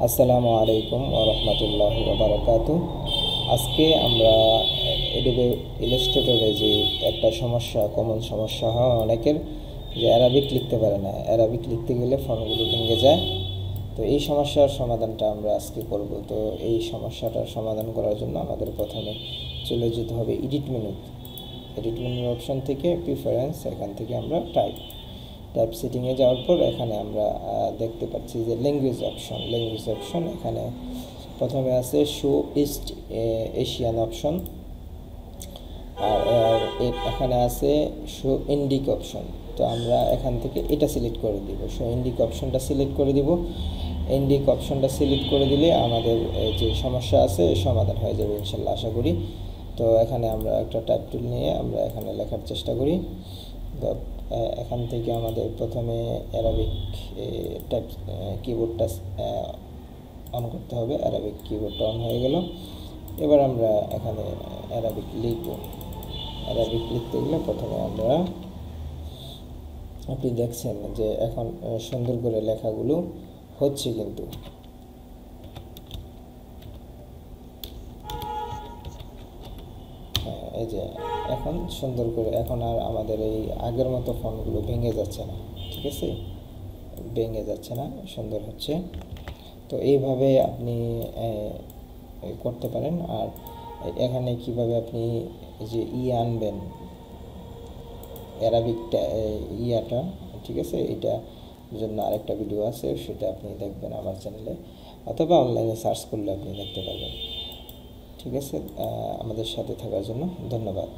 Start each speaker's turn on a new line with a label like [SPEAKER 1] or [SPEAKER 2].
[SPEAKER 1] আসসালামু আলাইকুম ওয়া রাহমাতুল্লাহি ওয়া বারাকাতুহু। আজকে আমরা অ্যাডোবে ইলাস্ট্রেটরে যে একটা সমস্যা, কমন সমস্যা হয় অনেকের, যে অ্যারাবিক লিখতে পারে না। অ্যারাবিক লিখতে গেলে ফন্টগুলো ভেঙে যায়। তো এই সমস্যার সমাধানটা আমরা আজকে করব। তো এই সমস্যাটার সমাধান করার জন্য আমাদের প্রথমে চলে যেতে হবে এডিট মেনুর অপশন থেকে প্রিফারেন্স, এখান থেকে আমরা টাইপ সেটিংয়ে যাওয়ার পর এখানে আমরা দেখতে পাচ্ছি যে ল্যাঙ্গুয়েজ অপশন। এখানে প্রথমে আছে শো ইস্ট এশিয়ান অপশন, আর এখানে আছে শো ইন্ডিক অপশন। তো আমরা এখান থেকে এটা সিলেক্ট করে দিব, শো ইন্ডিক অপশনটা সিলেক্ট করে দিব। ইন্ডিক অপশনটা সিলেক্ট করে দিলে আমাদের যে সমস্যা আছে সমাধান হয়ে যাবে ইনশাল্লাহ, আশা করি। তো এখানে আমরা একটা টাইপ টুল নিয়ে আমরা এখানে লেখার চেষ্টা করি। তো এখান থেকে আমাদের প্রথমে অ্যারাবিক টাইপ কিবোর্ডটা অন করতে হবে। অ্যারাবিক কিবোর্ডটা অন হয়ে গেল। এবার আমরা এখানে অ্যারাবিক লিখব। অ্যারাবিক লিখতে গেলে প্রথমে আপনি দেখছেন যে এখন সুন্দর করে লেখাগুলো হচ্ছে, কিন্তু এই যে এখন সুন্দর করে, এখন আর আমাদের এই আগের মতো ফন্টগুলো ভেঙে যাচ্ছে না। ঠিক আছে, ভেঙে যাচ্ছে না, সুন্দর হচ্ছে। তো এইভাবে আপনি করতে পারেন। আর এখানে কিভাবে আপনি যে আনবেন অ্যারাবিকটা, ইয়াটা, ঠিক আছে, এটা জন্য আরেকটা ভিডিও আছে, সেটা আপনি দেখবেন আমার চ্যানেলে, অথবা অনলাইনে সার্চ করলে আপনি দেখতে পারবেন। ঠিক আছে, আমাদের সাথে থাকার জন্য ধন্যবাদ।